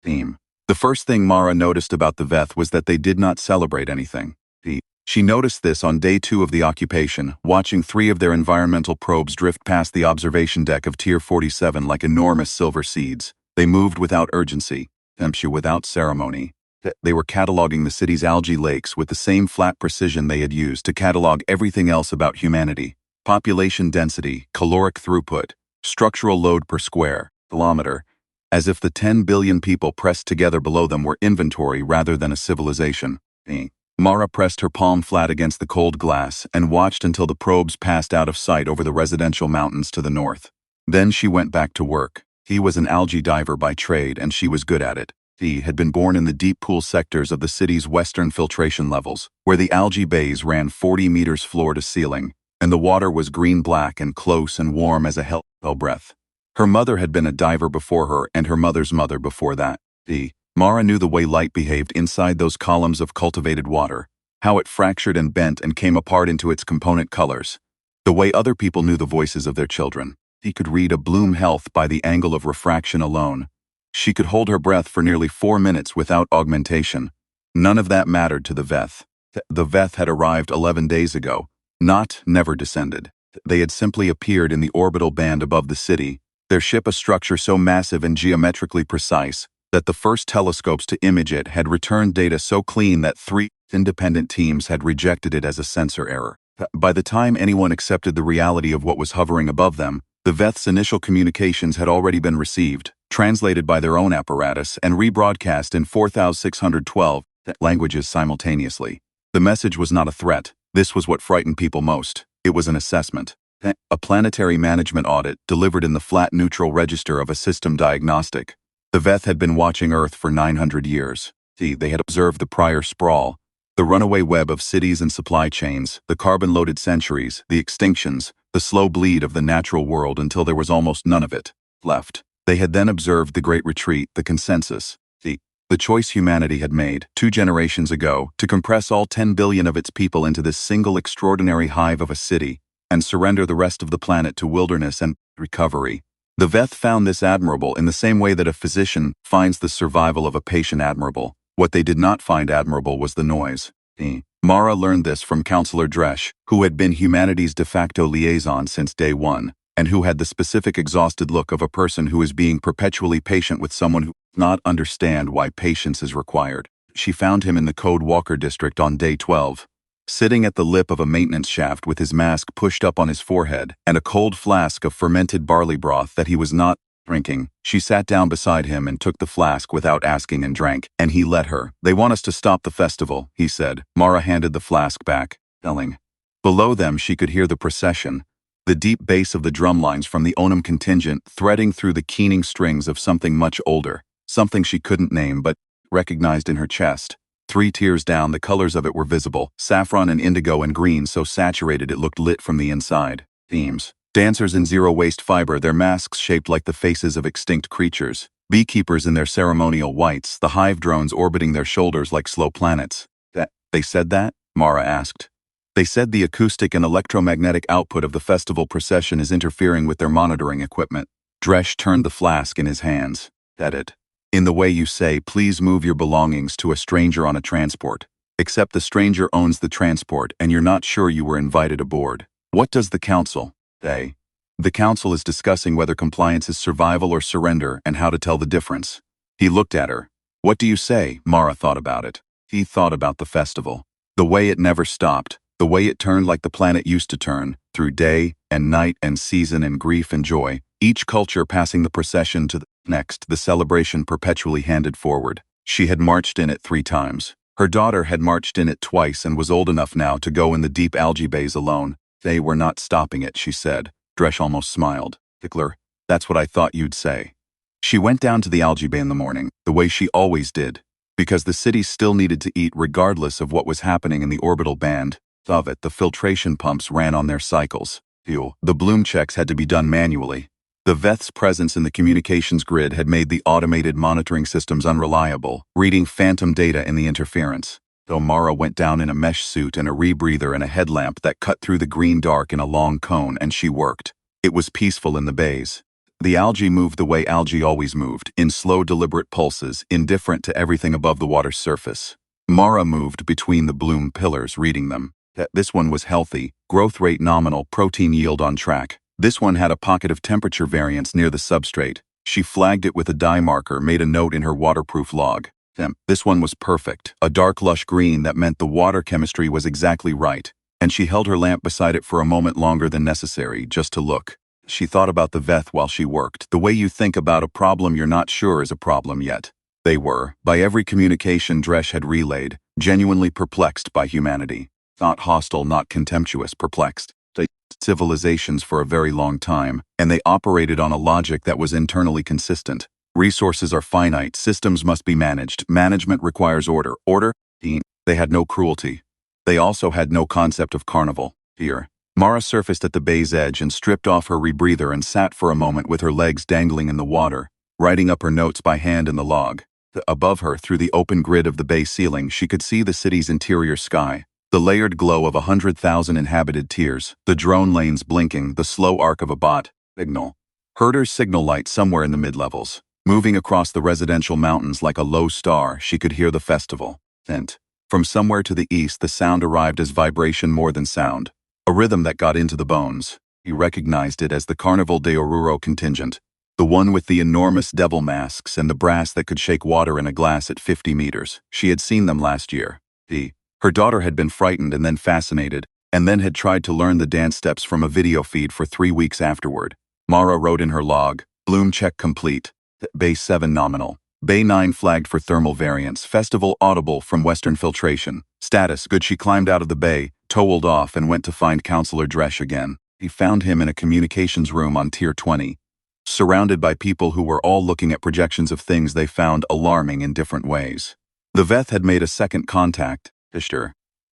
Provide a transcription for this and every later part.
Theme. The first thing Mara noticed about the Veth was that they did not celebrate anything. She noticed this on day 2 of the occupation, watching 3 of their environmental probes drift past the observation deck of Tier 47 like enormous silver seeds. They moved without urgency, without ceremony. They were cataloging the city's algae lakes with the same flat precision they had used to catalog everything else about humanity. Population density, caloric throughput, structural load per square kilometer, as if the 10 billion people pressed together below them were inventory rather than a civilization. Mara pressed her palm flat against the cold glass and watched until the probes passed out of sight over the residential mountains to the north. Then she went back to work. He was an algae diver by trade and she was good at it. He had been born in the deep pool sectors of the city's western filtration levels, where the algae bays ran 40 meters floor to ceiling, and the water was green-black and close and warm as a hell breath. Her mother had been a diver before her and her mother's mother before that. Mara knew the way light behaved inside those columns of cultivated water, how it fractured and bent and came apart into its component colors. The way other people knew the voices of their children. He could read a bloom health by the angle of refraction alone. She could hold her breath for nearly 4 minutes without augmentation. None of that mattered to the Veth. The Veth had arrived 11 days ago, never descended. They had simply appeared in the orbital band above the city, their ship a structure so massive and geometrically precise that the first telescopes to image it had returned data so clean that 3 independent teams had rejected it as a sensor error. By the time anyone accepted the reality of what was hovering above them, the Veth's initial communications had already been received, translated by their own apparatus, and rebroadcast in 4,612 languages simultaneously. The message was not a threat. This was what frightened people most. It was an assessment. A planetary management audit delivered in the flat neutral register of a system diagnostic. The Veth had been watching Earth for 900 years. They had observed the prior sprawl, the runaway web of cities and supply chains, the carbon-loaded centuries, the extinctions, the slow bleed of the natural world until there was almost none of it left. They had then observed the Great Retreat, the consensus, the choice humanity had made 2 generations ago to compress all 10 billion of its people into this single extraordinary hive of a city and surrender the rest of the planet to wilderness and recovery. The Veth found this admirable in the same way that a physician finds the survival of a patient admirable. What they did not find admirable was the noise. Mara learned this from Counselor Dresch, who had been humanity's de facto liaison since day 1, and who had the specific exhausted look of a person who is being perpetually patient with someone who does not understand why patience is required. She found him in the Code Walker district on day 12. Sitting at the lip of a maintenance shaft with his mask pushed up on his forehead and a cold flask of fermented barley broth that he was not drinking, she sat down beside him and took the flask without asking and drank, and he let her. "They want us to stop the festival," he said. Mara handed the flask back, yelling. Below them she could hear the procession, the deep bass of the drum lines from the Onum contingent threading through the keening strings of something much older, something she couldn't name but recognized in her chest. 3 tiers down, the colors of it were visible, saffron and indigo and green so saturated it looked lit from the inside. Themes. Dancers in zero-waste fiber, their masks shaped like the faces of extinct creatures. Beekeepers in their ceremonial whites, the hive drones orbiting their shoulders like slow planets. They said that? Mara asked. They said the acoustic and electromagnetic output of the festival procession is interfering with their monitoring equipment. Dresch turned the flask in his hands. In the way you say, please move your belongings to a stranger on a transport. Except the stranger owns the transport and you're not sure you were invited aboard. What does the council say? The council is discussing whether compliance is survival or surrender and how to tell the difference. He looked at her. What do you say? Mara thought about it. He thought about the festival. The way it never stopped. The way it turned like the planet used to turn, through day and night and season and grief and joy. Each culture passing the procession to the next, the celebration perpetually handed forward. She had marched in it 3 times. Her daughter had marched in it twice and was old enough now to go in the deep algae bays alone. They were not stopping it, she said. Dresch almost smiled. Tickler, that's what I thought you'd say. She went down to the algae bay in the morning, the way she always did, because the city still needed to eat regardless of what was happening in the orbital band. Of it, the filtration pumps ran on their cycles. The bloom checks had to be done manually. The Veth's presence in the communications grid had made the automated monitoring systems unreliable, reading phantom data in the interference. Though Mara went down in a mesh suit and a rebreather and a headlamp that cut through the green dark in a long cone, and she worked. It was peaceful in the bays. The algae moved the way algae always moved, in slow, deliberate pulses, indifferent to everything above the water's surface. Mara moved between the bloom pillars, reading them. This one was healthy, growth rate nominal, protein yield on track. This one had a pocket of temperature variance near the substrate. She flagged it with a dye marker, made a note in her waterproof log. This one was perfect, a dark lush green that meant the water chemistry was exactly right, and she held her lamp beside it for a moment longer than necessary, just to look. She thought about the Veth while she worked, the way you think about a problem you're not sure is a problem yet. They were, by every communication Dresh had relayed, genuinely perplexed by humanity. Not hostile, not contemptuous, perplexed. They civilizations for a very long time, and they operated on a logic that was internally consistent. Resources are finite, systems must be managed, management requires order. They had no cruelty. They also had no concept of carnival. Here. Mara surfaced at the bay's edge and stripped off her rebreather and sat for a moment with her legs dangling in the water, writing up her notes by hand in the log. Above her, through the open grid of the bay ceiling, she could see the city's interior sky. The layered glow of 100,000 inhabited tiers, the drone lanes blinking, the slow arc of a bot signal. Herder's signal light somewhere in the mid-levels. Moving across the residential mountains like a low star, she could hear the festival. From somewhere to the east, the sound arrived as vibration more than sound. A rhythm that got into the bones. He recognized it as the Carnival de Oruro contingent. The one with the enormous devil masks and the brass that could shake water in a glass at 50 meters. She had seen them last year. Her daughter had been frightened and then fascinated, and then had tried to learn the dance steps from a video feed for 3 weeks afterward. Mara wrote in her log, Bloom check complete. Bay 7 nominal. Bay 9 flagged for thermal variance. Festival audible from Western filtration. Status good. She climbed out of the bay, toweled off, and went to find Counselor Dresh again. He found him in a communications room on Tier 20, surrounded by people who were all looking at projections of things they found alarming in different ways. The Veth had made a second contact.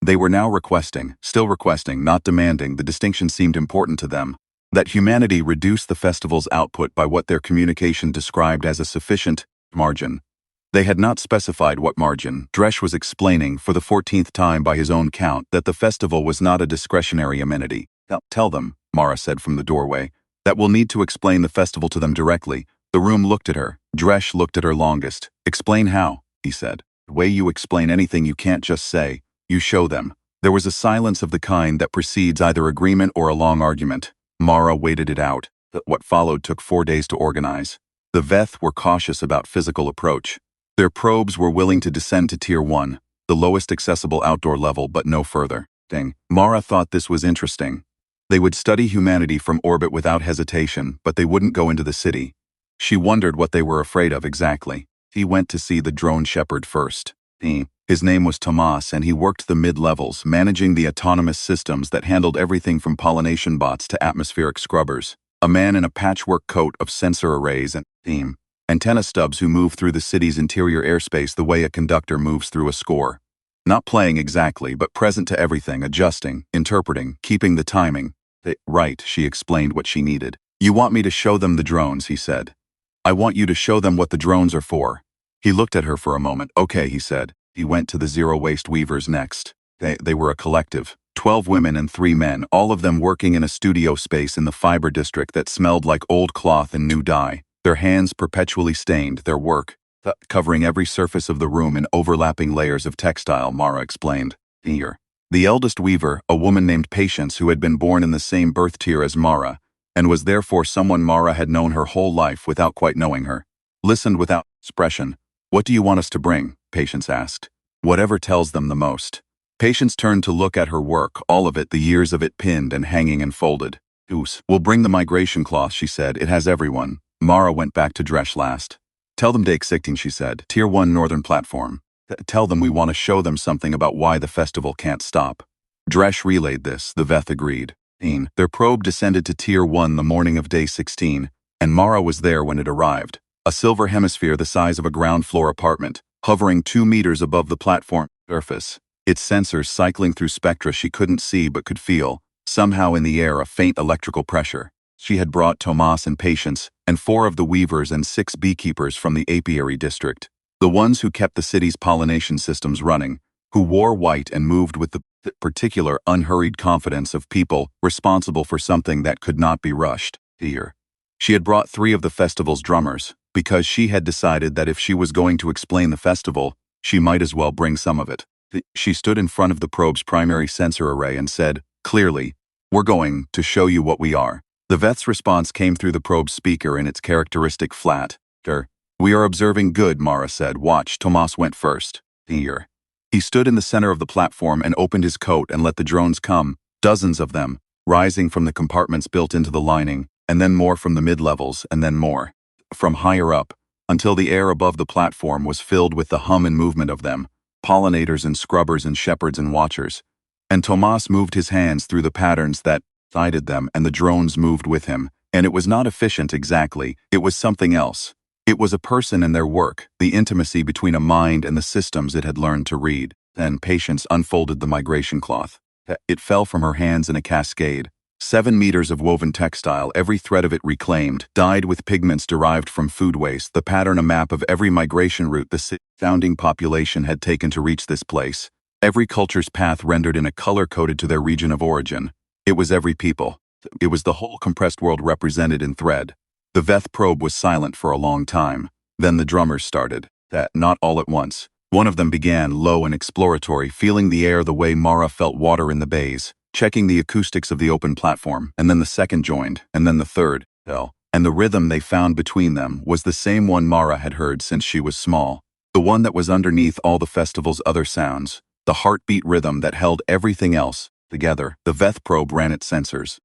They were now still requesting, not demanding. The distinction seemed important to them. That humanity reduced the festival's output by what their communication described as a sufficient margin. They had not specified what margin. Dresh was explaining, for the 14th time by his own count, that the festival was not a discretionary amenity. Tell them, Mara said from the doorway, that we'll need to explain the festival to them directly. The room looked at her. Dresh looked at her longest. Explain how, he said. The way you explain anything you can't just say, you show them. There was a silence of the kind that precedes either agreement or a long argument. Mara waited it out. What followed took 4 days to organize. The Veth were cautious about physical approach. Their probes were willing to descend to Tier 1, the lowest accessible outdoor level, but no further. Mara thought this was interesting. They would study humanity from orbit without hesitation, but they wouldn't go into the city. She wondered what they were afraid of exactly. He went to see the drone shepherd first. His name was Tomas, and he worked the mid-levels, managing the autonomous systems that handled everything from pollination bots to atmospheric scrubbers. A man in a patchwork coat of sensor arrays and antenna stubs who moved through the city's interior airspace the way a conductor moves through a score. Not playing exactly, but present to everything, adjusting, interpreting, keeping the timing. Right, she explained what she needed. You want me to show them the drones, he said. I want you to show them what the drones are for. He looked at her for a moment. Okay, he said. He went to the zero-waste weavers next. They were a collective. 12 women and 3 men, all of them working in a studio space in the fiber district that smelled like old cloth and new dye. Their hands perpetually stained, their work covering every surface of the room in overlapping layers of textile, Mara explained. Here. The eldest weaver, a woman named Patience who had been born in the same birth tier as Mara, and was therefore someone Mara had known her whole life without quite knowing her, listened without expression. What do you want us to bring? Patience asked. Whatever tells them the most. Patience turned to look at her work, all of it, the years of it pinned and hanging and folded. We'll bring the migration cloth, she said. It has everyone. Mara went back to Dresh last. Tell them Dake-Sicting, she said. Tier 1 northern platform. Tell them we want to show them something about why the festival can't stop. Dresh relayed this, the Veth agreed. Their probe descended to Tier 1 the morning of day 16, and Mara was there when it arrived. A silver hemisphere the size of a ground floor apartment, hovering 2 meters above the platform surface. Its sensors cycling through spectra she couldn't see but could feel, somehow in the air, a faint electrical pressure. She had brought Tomas and Patience, and 4 of the weavers and 6 beekeepers from the apiary district. The ones who kept the city's pollination systems running, who wore white and moved with the particular unhurried confidence of people responsible for something that could not be rushed. Here. She had brought 3 of the festival's drummers, because she had decided that if she was going to explain the festival, she might as well bring some of it. She stood in front of the probe's primary sensor array and said, clearly, "We're going to show you what we are." The Veth's response came through the probe's speaker in its characteristic flat. "We are observing good," Mara said. "Watch." Tomas went first. Here. He stood in the center of the platform and opened his coat and let the drones come, dozens of them, rising from the compartments built into the lining, and then more from the mid-levels, and then more from higher up, until the air above the platform was filled with the hum and movement of them, pollinators and scrubbers and shepherds and watchers. And Tomas moved his hands through the patterns that guided them, and the drones moved with him. And it was not efficient exactly, it was something else. It was a person and their work, the intimacy between a mind and the systems it had learned to read. Then Patience unfolded the migration cloth. It fell from her hands in a cascade. 7 meters of woven textile, every thread of it reclaimed, dyed with pigments derived from food waste, the pattern a map of every migration route the founding population had taken to reach this place. Every culture's path rendered in a color coded to their region of origin. It was every people. It was the whole compressed world represented in thread. The Veth probe was silent for a long time. Then the drummers started. Not all at once. One of them began, low and exploratory, feeling the air the way Mara felt water in the bays, checking the acoustics of the open platform, and then the second joined, and then the third. And the rhythm they found between them was the same one Mara had heard since she was small. The one that was underneath all the festival's other sounds. The heartbeat rhythm that held everything else together. The Veth probe ran its sensors.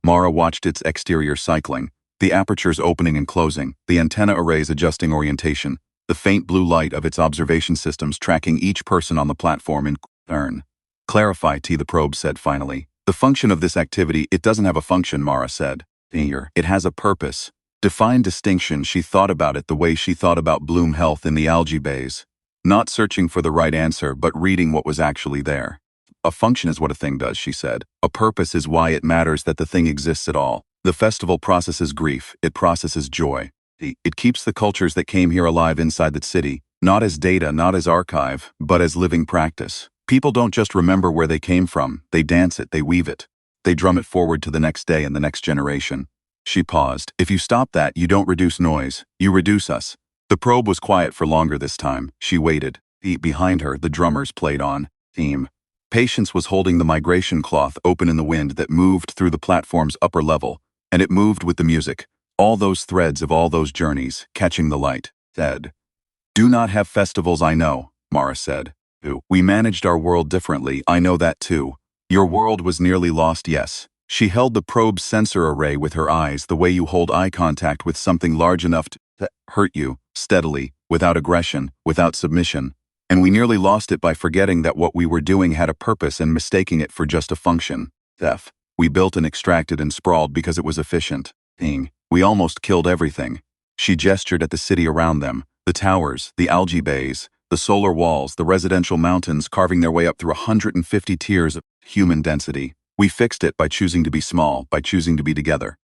Mara watched its exterior cycling, the apertures opening and closing, the antenna arrays adjusting orientation, the faint blue light of its observation systems tracking each person on the platform in turn. "Clarify," the probe said finally. "The function of this activity." "It doesn't have a function," Mara said. "It has a purpose." Define distinction. She thought about it the way she thought about Bloom Health in the algae bays. Not searching for the right answer, but reading what was actually there. "A function is what a thing does," she said. "A purpose is why it matters that the thing exists at all. The festival processes grief. It processes joy. It keeps the cultures that came here alive inside the city, not as data, not as archive, but as living practice. People don't just remember where they came from, they dance it, they weave it. They drum it forward to the next day and the next generation." She paused. "If you stop that, you don't reduce noise, you reduce us." The probe was quiet for longer this time. She waited. Behind her, the drummers played on. Theme. Patience was holding the migration cloth open in the wind that moved through the platform's upper level, and it moved with the music. All those threads of all those journeys, catching the light. "Dead. Do not have festivals, I know," Mara said. "We managed our world differently, I know that too. Your world was nearly lost, yes." She held the probe's sensor array with her eyes the way you hold eye contact with something large enough to hurt you, steadily, without aggression, without submission. "And we nearly lost it by forgetting that what we were doing had a purpose and mistaking it for just a function. We built and extracted and sprawled because it was efficient. We almost killed everything." She gestured at the city around them, the towers, the algae bays, the solar walls, the residential mountains carving their way up through 150 tiers of human density. "We fixed it by choosing to be small, by choosing to be together.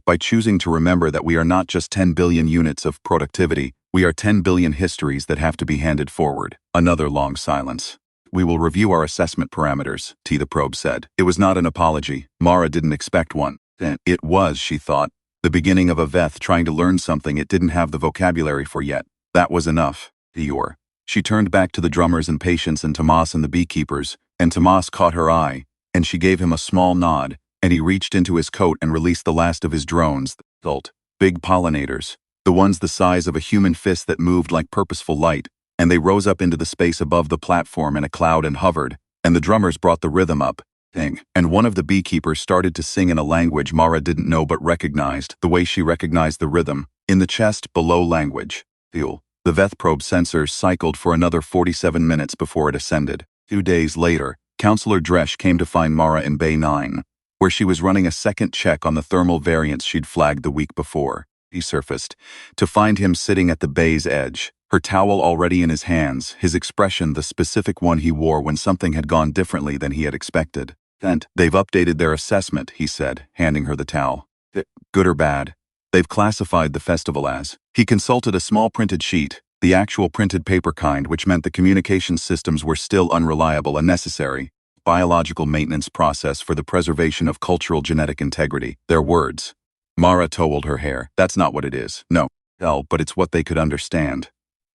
By choosing to remember that we are not just 10 billion units of productivity, we are 10 billion histories that have to be handed forward." Another long silence. "We will review our assessment parameters," the probe said. It was not an apology. Mara didn't expect one. It was, she thought, the beginning of a Veth trying to learn something it didn't have the vocabulary for yet. That was enough. She turned back to the drummers and Patience and Tomas and the beekeepers, and Tomas caught her eye, and she gave him a small nod, and he reached into his coat and released the last of his drones, big pollinators, the ones the size of a human fist that moved like purposeful light, and they rose up into the space above the platform in a cloud and hovered, and the drummers brought the rhythm up, and one of the beekeepers started to sing in a language Mara didn't know but recognized, the way she recognized the rhythm, in the chest below language. The Veth probe sensors cycled for another 47 minutes before it ascended. 2 days later, Counselor Dresch came to find Mara in Bay 9, where she was running a second check on the thermal variants she'd flagged the week before. He surfaced, to find him sitting at the bay's edge, her towel already in his hands, his expression the specific one he wore when something had gone differently than he had expected. "They've updated their assessment," he said, handing her the towel. "Good or bad? They've classified the festival as." He consulted a small printed sheet, the actual printed paper kind, which meant the communication systems were still unreliable and necessary. Biological maintenance process for the preservation of cultural genetic integrity. Their words. Mara told her hair. That's not what it is. No. Hell, but it's what they could understand.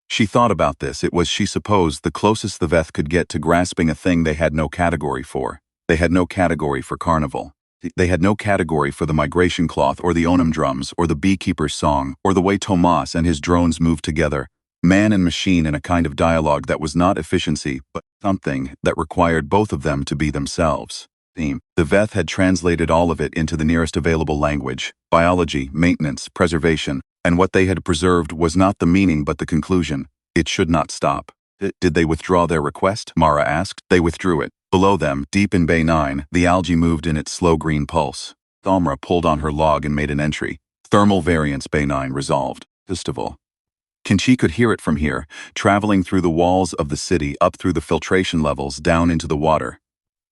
She thought about this. It was, she supposed, the closest the Veth could get to grasping a thing they had no category for. They had no category for carnival. They had no category for the migration cloth or the onum drums or the beekeeper's song or the way Tomas and his drones moved together, man and machine, in a kind of dialogue that was not efficiency but something that required both of them to be themselves. The Veth had translated all of it into the nearest available language: biology, maintenance, preservation, and what they had preserved was not the meaning but the conclusion. It should not stop. Did they withdraw their request? Mara asked. They withdrew it. Below them, deep in Bay 9, the algae moved in its slow green pulse. Thalmra pulled on her log and made an entry. Thermal variance Bay 9 resolved. Festival. Kinchi could hear it from here, traveling through the walls of the city, up through the filtration levels, down into the water.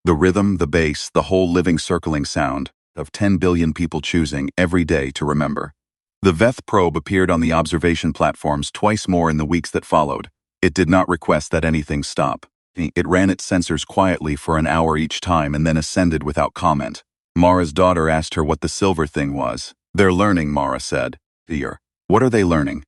The rhythm, the bass, the whole living circling sound of 10 billion people choosing every day to remember. The Veth probe appeared on the observation platforms twice more in the weeks that followed. It did not request that anything stop. It ran its sensors quietly for an hour each time and then ascended without comment. Mara's daughter asked her what the silver thing was. They're learning, Mara said. Fear. What are they learning?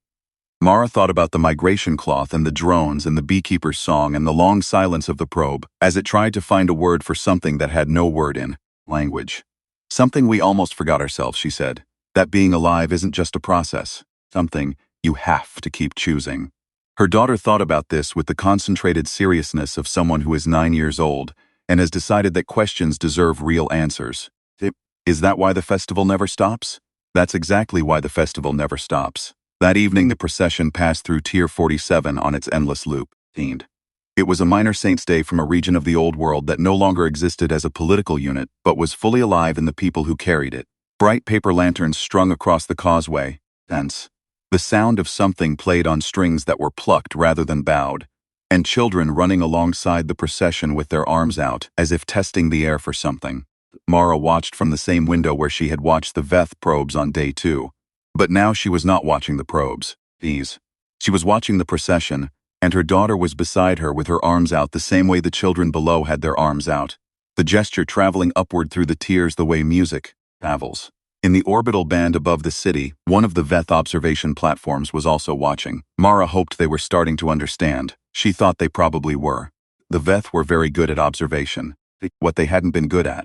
Mara thought about the migration cloth and the drones and the beekeeper's song and the long silence of the probe as it tried to find a word for something that had no word in language. Something we almost forgot ourselves, she said. That being alive isn't just a process. Something you have to keep choosing. Her daughter thought about this with the concentrated seriousness of someone who is 9 years old and has decided that questions deserve real answers. Is that why the festival never stops? That's exactly why the festival never stops. That evening the procession passed through Tier 47 on its endless loop. It was a minor saint's day from a region of the old world that no longer existed as a political unit, but was fully alive in the people who carried it. Bright paper lanterns strung across the causeway. Tense. The sound of something played on strings that were plucked rather than bowed, and children running alongside the procession with their arms out, as if testing the air for something. Mara watched from the same window where she had watched the Veth probes on day 2. But now she was not watching the probes. She was watching the procession, and her daughter was beside her with her arms out the same way the children below had their arms out. The gesture traveling upward through the tiers the way music travels. In the orbital band above the city, one of the Veth observation platforms was also watching. Mara hoped they were starting to understand. She thought they probably were. The Veth were very good at observation. What they hadn't been good at,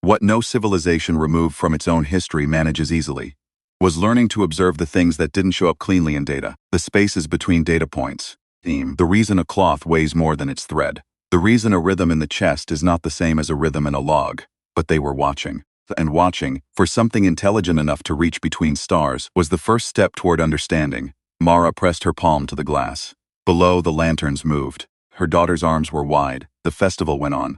what no civilization removed from its own history manages easily, was learning to observe the things that didn't show up cleanly in data, the spaces between data points. The reason a cloth weighs more than its thread. The reason a rhythm in the chest is not the same as a rhythm in a log. But they were watching. And watching, for something intelligent enough to reach between stars, was the first step toward understanding. Mara pressed her palm to the glass. Below, the lanterns moved. Her daughter's arms were wide. The festival went on.